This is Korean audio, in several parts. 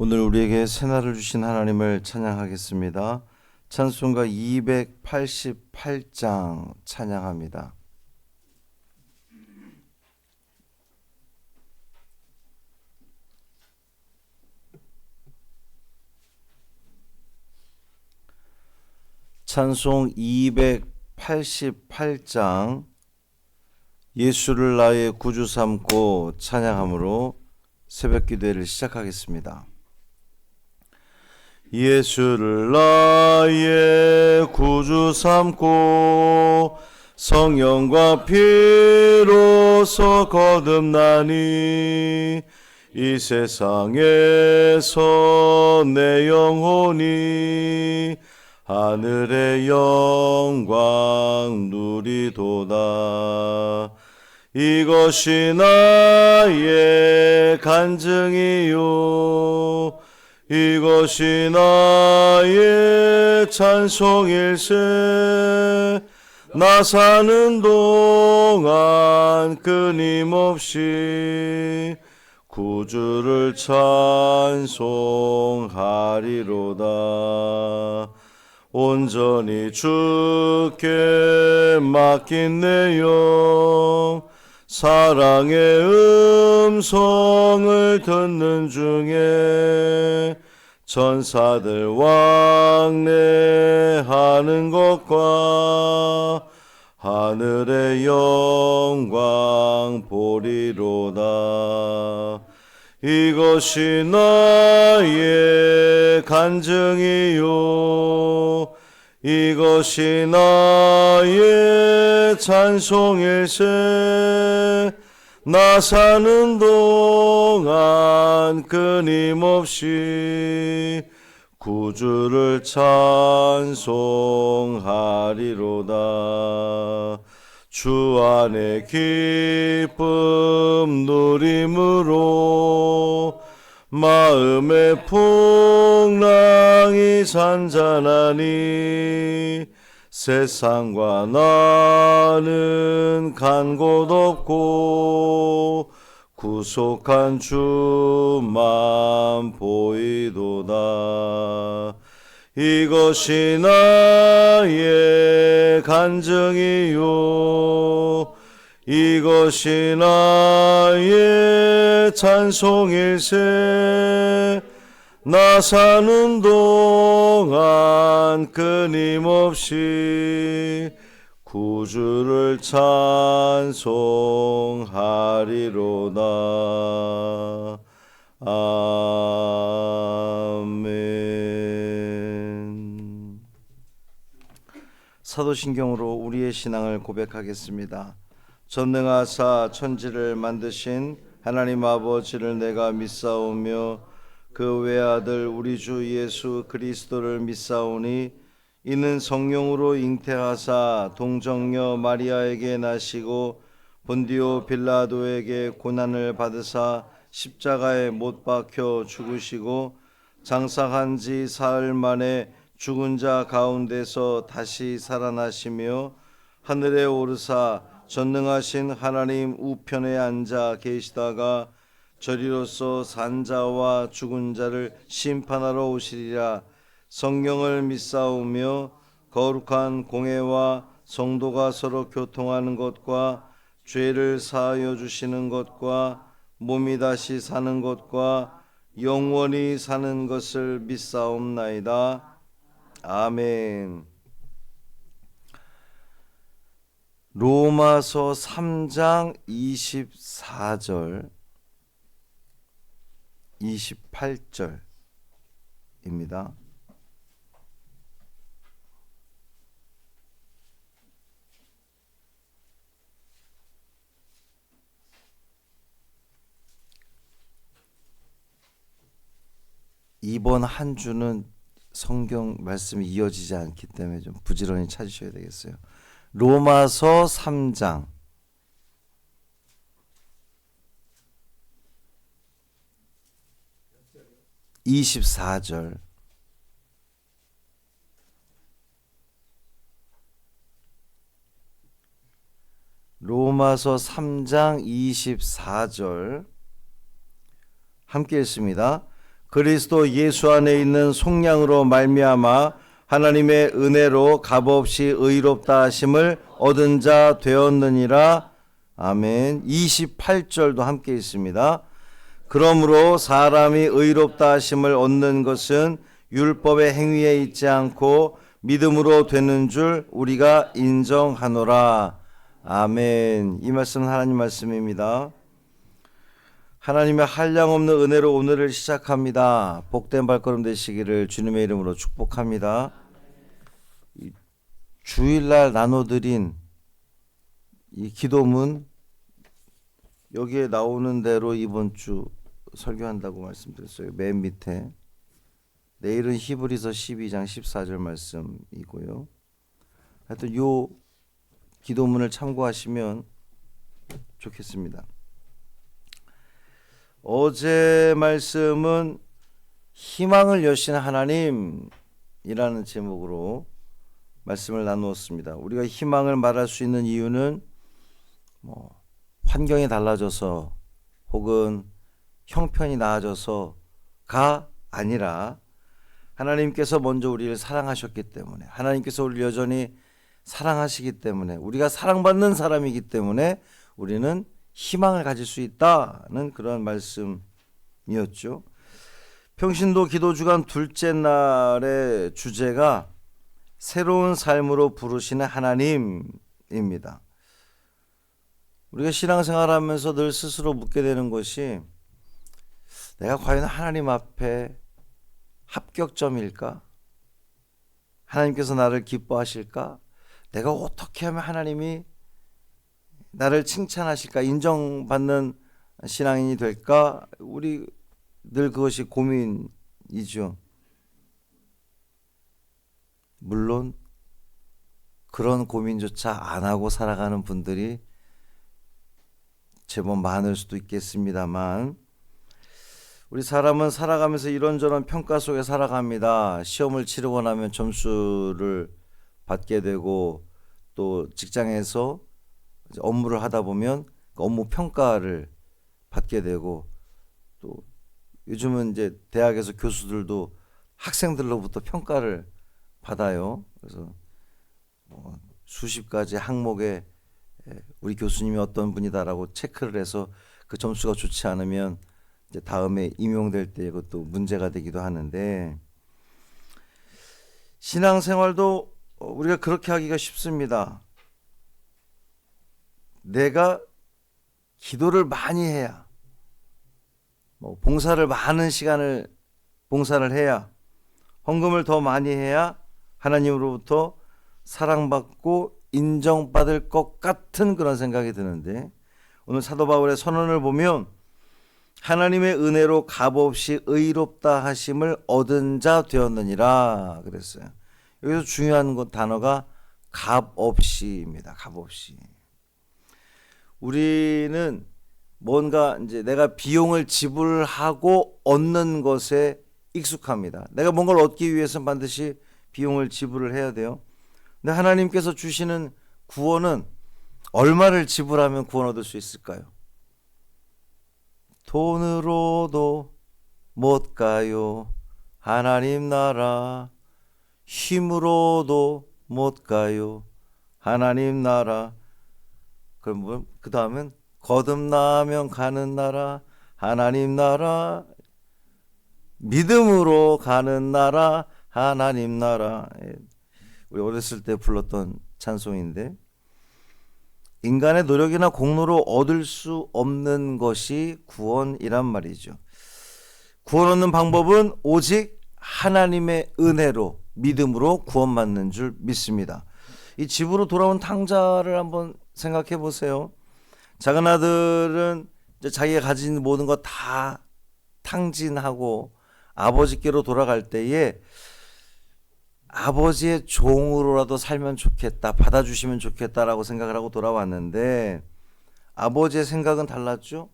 오늘 우리에게 새날을 주신 하나님을 찬양하겠습니다. 찬송가 288장 찬양합니다. 찬송 288장 예수를 나의 구주 삼고 찬양함으로 새벽 기도회를 시작하겠습니다. 예수를 나의 구주 삼고 성령과 피로서 거듭나니 이 세상에서 내 영혼이 하늘의 영광 누리도다. 이것이 나의 간증이요 이것이 나의 찬송일세. 나 사는 동안 끊임없이 구주를 찬송하리로다. 온전히 주께 맡긴 내 영 사랑의 음성을 듣는 중에 천사들 왕래하는 것과 하늘의 영광 보리로다. 이것이 나의 간증이요 이것이 나의 찬송일세. 나 사는 동안 끊임없이 구주를 찬송하리로다. 주 안에 기쁨 누림으로 마음의 풍랑이 잔잔하니 세상과 나는 간 곳 없고 구속한 주만 보이도다. 이것이 나의 간증이요 이것이 나의 찬송일세. 나 사는 동안 끊임없이 구주를 찬송하리로다. 아멘. 사도신경으로 우리의 신앙을 고백하겠습니다. 전능하사 천지를 만드신 하나님 아버지를 내가 믿사오며 그 외아들 우리 주 예수 그리스도를 믿사오니 이는 성령으로 잉태하사 동정녀 마리아에게 나시고 본디오 빌라도에게 고난을 받으사 십자가에 못 박혀 죽으시고 장사한 지 사흘 만에 죽은 자 가운데서 다시 살아나시며 하늘에 오르사 전능하신 하나님 우편에 앉아 계시다가 저리로서 산자와 죽은 자를 심판하러 오시리라. 성령을 믿사오며 거룩한 공회와 성도가 서로 교통하는 것과 죄를 사하여 주시는 것과 몸이 다시 사는 것과 영원히 사는 것을 믿사옵나이다. 아멘. 로마서 3장 24절 28절입니다. 이번 한 주는 성경 말씀이 이어지지 않기 때문에 좀 부지런히 찾으셔야 되겠어요. 로마서 3장 24절 로마서 3장 24절 함께 읽습니다. 그리스도 예수 안에 있는 속량으로 말미암아 하나님의 은혜로 값없이 의롭다 하심을 얻은 자 되었느니라. 아멘. 28절도 함께 있습니다. 그러므로 사람이 의롭다 하심을 얻는 것은 율법의 행위에 있지 않고 믿음으로 되는 줄 우리가 인정하노라. 아멘. 이 말씀은 하나님 말씀입니다. 하나님의 한량없는 은혜로 오늘을 시작합니다. 복된 발걸음 되시기를 주님의 이름으로 축복합니다. 주일날 나눠드린 이 기도문 여기에 나오는 대로 이번 주 설교한다고 말씀드렸어요. 맨 밑에. 내일은 히브리서 12장 14절 말씀이고요. 하여튼 요 기도문을 참고하시면 좋겠습니다. 어제 말씀은 희망을 여신 하나님이라는 제목으로 말씀을 나누었습니다. 우리가 희망을 말할 수 있는 이유는 환경이 달라져서 혹은 형편이 나아져서가 아니라 하나님께서 먼저 우리를 사랑하셨기 때문에, 하나님께서 우리를 여전히 사랑하시기 때문에, 우리가 사랑받는 사람이기 때문에 우리는 희망을 가질 수 있다는 그런 말씀이었죠. 평신도 기도주간 둘째 날의 주제가 새로운 삶으로 부르시는 하나님입니다. 우리가 신앙생활하면서 늘 스스로 묻게 되는 것이 내가 과연 하나님 앞에 합격점일까? 하나님께서 나를 기뻐하실까? 내가 어떻게 하면 하나님이 나를 칭찬하실까? 인정받는 신앙인이 될까? 우리 늘 그것이 고민이죠. 물론 그런 고민조차 안 하고 살아가는 분들이 제법 많을 수도 있겠습니다만, 우리 사람은 살아가면서 이런저런 평가 속에 살아갑니다. 시험을 치르고 나면 점수를 받게 되고, 또 직장에서 업무를 하다 보면 그 업무 평가를 받게 되고, 또 요즘은 이제 대학에서 교수들도 학생들로부터 평가를 받아요. 그래서 수십 가지 항목에 우리 교수님이 어떤 분이다라고 체크를 해서 그 점수가 좋지 않으면 이제 다음에 임용될 때 이것도 문제가 되기도 하는데, 신앙생활도 우리가 그렇게 하기가 쉽습니다. 내가 기도를 많이 해야, 봉사를 많은 시간을 봉사를 해야, 헌금을 더 많이 해야 하나님으로부터 사랑받고 인정받을 것 같은 그런 생각이 드는데, 오늘 사도 바울의 선언을 보면 하나님의 은혜로 값없이 의롭다 하심을 얻은 자 되었느니라 그랬어요. 여기서 중요한 단어가 값없이입니다. 값없이. 우리는 뭔가 이제 내가 비용을 지불하고 얻는 것에 익숙합니다. 내가 뭔가를 얻기 위해서 반드시 비용을 지불을 해야 돼요. 근데 하나님께서 주시는 구원은 얼마를 지불하면 구원 얻을 수 있을까요? 돈으로도 못 가요. 하나님 나라. 힘으로도 못 가요. 하나님 나라. 그럼 그 다음엔 거듭나면 가는 나라. 하나님 나라. 믿음으로 가는 나라. 하나님 나라. 우리 어렸을 때 불렀던 찬송인데, 인간의 노력이나 공로로 얻을 수 없는 것이 구원이란 말이죠. 구원 얻는 방법은 오직 하나님의 은혜로, 믿음으로 구원받는 줄 믿습니다. 이 집으로 돌아온 탕자를 한번 생각해 보세요. 작은 아들은 이제 자기가 가진 모든 거 다 탕진하고 아버지께로 돌아갈 때에 아버지의 종으로라도 살면 좋겠다, 받아주시면 좋겠다라고 생각을 하고 돌아왔는데, 아버지의 생각은 달랐죠.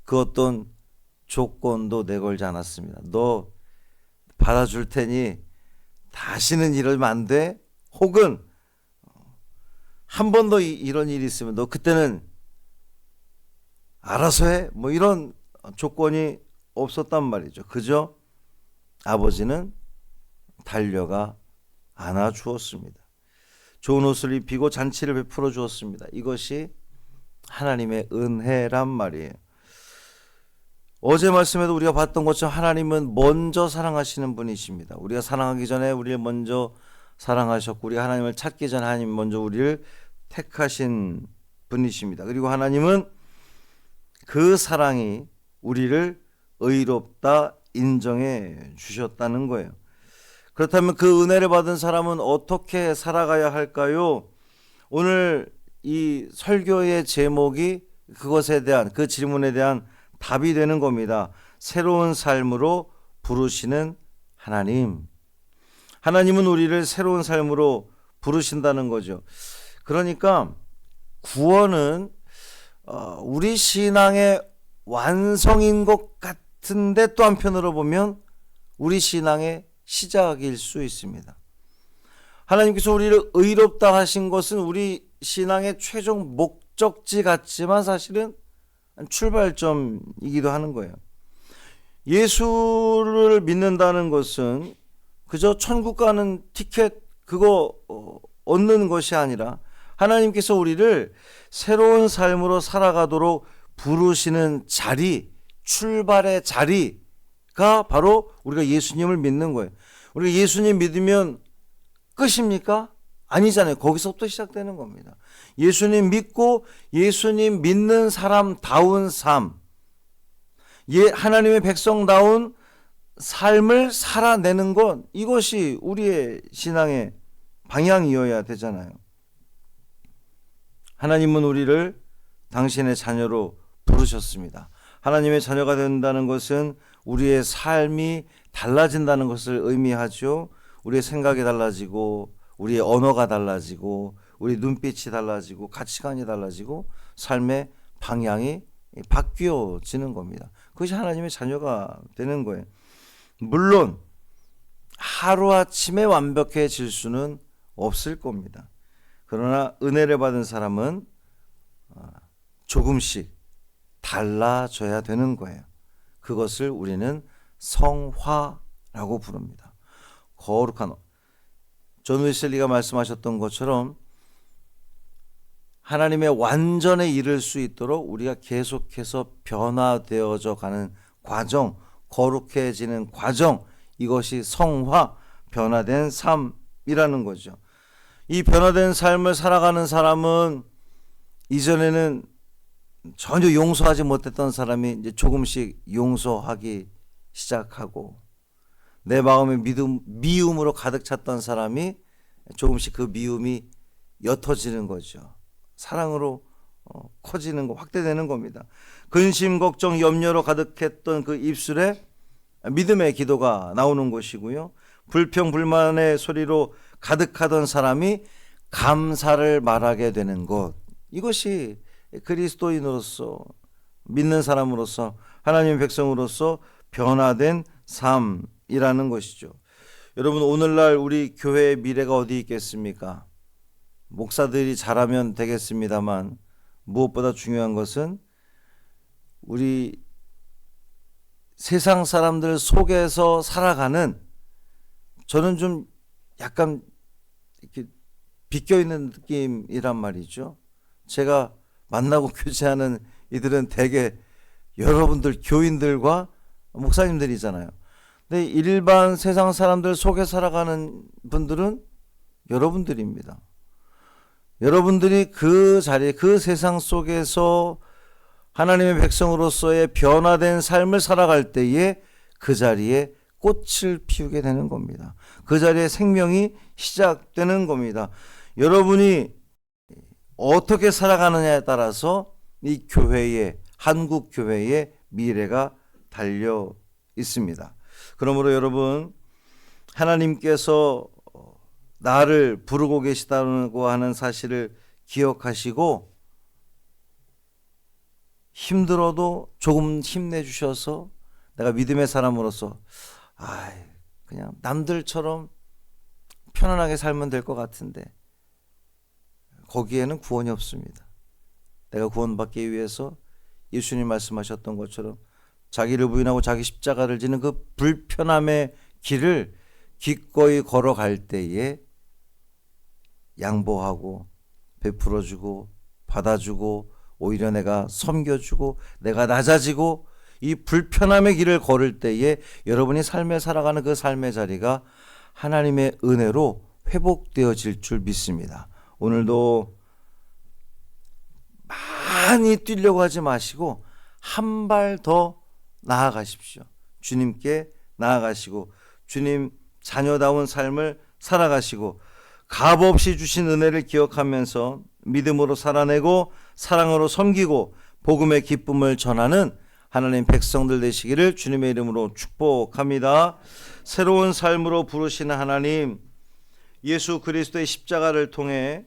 그 어떤 조건도 내걸지 않았습니다. 너 받아줄 테니 다시는 이러면 안 돼. 혹은 한 번 더 이런 일이 있으면 너 그때는 알아서 해. 이런 조건이 없었단 말이죠. 그저 아버지는 달려가 안아주었습니다. 좋은 옷을 입히고 잔치를 베풀어 주었습니다. 이것이 하나님의 은혜란 말이에요. 어제 말씀에도 우리가 봤던 것처럼 하나님은 먼저 사랑하시는 분이십니다. 우리가 사랑하기 전에 우리를 먼저 사랑하셨고, 우리가 하나님을 찾기 전에 하나님 먼저 우리를 택하신 분이십니다. 그리고 하나님은 그 사랑이 우리를 의롭다 인정해 주셨다는 거예요. 그렇다면 그 은혜를 받은 사람은 어떻게 살아가야 할까요? 오늘 이 설교의 제목이 그것에 대한, 그 질문에 대한 답이 되는 겁니다. 새로운 삶으로 부르시는 하나님. 하나님은 우리를 새로운 삶으로 부르신다는 거죠. 그러니까 구원은 우리 신앙의 완성인 것 같은데, 또 한편으로 보면 우리 신앙의 시작일 수 있습니다. 하나님께서 우리를 의롭다 하신 것은 우리 신앙의 최종 목적지 같지만 사실은 출발점이기도 하는 거예요. 예수를 믿는다는 것은 그저 천국 가는 티켓 그거 얻는 것이 아니라 하나님께서 우리를 새로운 삶으로 살아가도록 부르시는 자리, 출발의 자리가 바로 우리가 예수님을 믿는 거예요. 우리가 예수님 믿으면 끝입니까? 아니잖아요. 거기서부터 시작되는 겁니다. 예수님 믿고 예수님 믿는 사람다운 삶, 하나님의 백성다운 삶을 살아내는 것, 이것이 우리의 신앙의 방향이어야 되잖아요. 하나님은 우리를 당신의 자녀로 부르셨습니다. 하나님의 자녀가 된다는 것은 우리의 삶이 달라진다는 것을 의미하죠. 우리의 생각이 달라지고, 우리의 언어가 달라지고, 우리 눈빛이 달라지고, 가치관이 달라지고, 삶의 방향이 바뀌어지는 겁니다. 그것이 하나님의 자녀가 되는 거예요. 물론 하루아침에 완벽해질 수는 없을 겁니다. 그러나 은혜를 받은 사람은 조금씩 달라져야 되는 거예요. 그것을 우리는 성화라고 부릅니다. 거룩한, 존 웨슬리가 말씀하셨던 것처럼 하나님의 완전에 이를 수 있도록 우리가 계속해서 변화되어져 가는 과정, 거룩해지는 과정, 이것이 성화, 변화된 삶이라는 거죠. 이 변화된 삶을 살아가는 사람은 이전에는 전혀 용서하지 못했던 사람이 이제 조금씩 용서하기 시작하고, 내 마음에 미움으로 가득 찼던 사람이 조금씩 그 미움이 옅어지는 거죠. 사랑으로 커지는 거, 확대되는 겁니다. 근심, 걱정, 염려로 가득했던 그 입술에 믿음의 기도가 나오는 것이고요. 불평, 불만의 소리로 가득하던 사람이 감사를 말하게 되는 것, 이것이 그리스도인으로서, 믿는 사람으로서, 하나님의 백성으로서 변화된 삶이라는 것이죠. 여러분, 오늘날 우리 교회의 미래가 어디 있겠습니까? 목사들이 잘하면 되겠습니다만, 무엇보다 중요한 것은 우리 세상 사람들 속에서 살아가는, 저는 좀 약간 이렇게 비껴있는 느낌이란 말이죠. 제가 만나고 교제하는 이들은 대개 여러분들 교인들과 목사님들이잖아요. 근데 일반 세상 사람들 속에 살아가는 분들은 여러분들입니다. 여러분들이 그 자리에, 그 세상 속에서 하나님의 백성으로서의 변화된 삶을 살아갈 때에 그 자리에 꽃을 피우게 되는 겁니다. 그 자리에 생명이 시작되는 겁니다. 여러분이 어떻게 살아가느냐에 따라서 이 교회의, 한국 교회의 미래가 달려 있습니다. 그러므로 여러분, 하나님께서 나를 부르고 계시다고 하는 사실을 기억하시고, 힘들어도 조금 힘내주셔서 내가 믿음의 사람으로서 그냥 남들처럼 편안하게 살면 될 것 같은데, 거기에는 구원이 없습니다. 내가 구원받기 위해서 예수님 말씀하셨던 것처럼 자기를 부인하고 자기 십자가를 지는 그 불편함의 길을 기꺼이 걸어갈 때에 양보하고 베풀어주고 받아주고 오히려 내가 섬겨주고 내가 낮아지고 이 불편함의 길을 걸을 때에 여러분이 삶에 살아가는 그 삶의 자리가 하나님의 은혜로 회복되어질 줄 믿습니다. 오늘도 많이 뛰려고 하지 마시고 한 발 더 나아가십시오. 주님께 나아가시고 주님 자녀다운 삶을 살아가시고 값없이 주신 은혜를 기억하면서 믿음으로 살아내고 사랑으로 섬기고 복음의 기쁨을 전하는 하나님 백성들 되시기를 주님의 이름으로 축복합니다. 새로운 삶으로 부르시는 하나님, 예수 그리스도의 십자가를 통해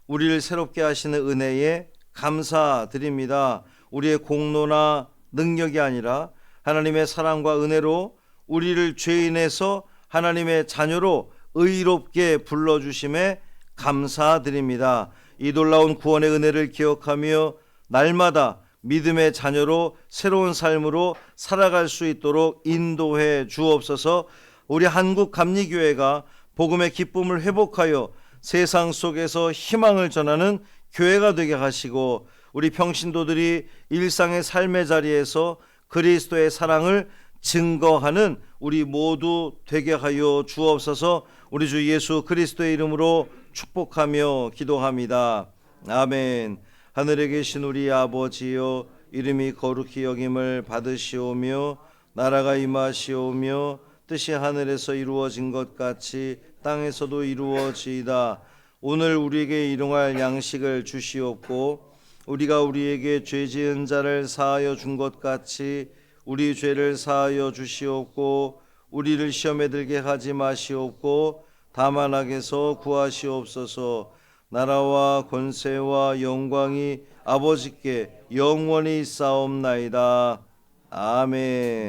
우리를 새롭게 하시는 은혜에 감사드립니다. 우리의 공로나 능력이 아니라 하나님의 사랑과 은혜로 우리를 죄인에서 하나님의 자녀로 의롭게 불러주심에 감사드립니다. 이 놀라운 구원의 은혜를 기억하며 날마다 믿음의 자녀로 새로운 삶으로 살아갈 수 있도록 인도해 주옵소서. 우리 한국 감리교회가 복음의 기쁨을 회복하여 세상 속에서 희망을 전하는 교회가 되게 하시고 우리 평신도들이 일상의 삶의 자리에서 그리스도의 사랑을 증거하는 우리 모두 되게 하여 주옵소서. 우리 주 예수 그리스도의 이름으로 축복하며 기도합니다. 아멘. 하늘에 계신 우리 아버지여, 이름이 거룩히 여김을 받으시오며 나라가 임하시오며 뜻이 하늘에서 이루어진 것 같이 땅에서도 이루어지이다. 오늘 우리에게 일용할 양식을 주시옵고 우리가 우리에게 죄 지은 자를 사하여 준 것 같이 우리 죄를 사하여 주시옵고 우리를 시험에 들게 하지 마시옵고 다만 악에서 구하시옵소서. 나라와 권세와 영광이 아버지께 영원히 있사옵나이다. 아멘.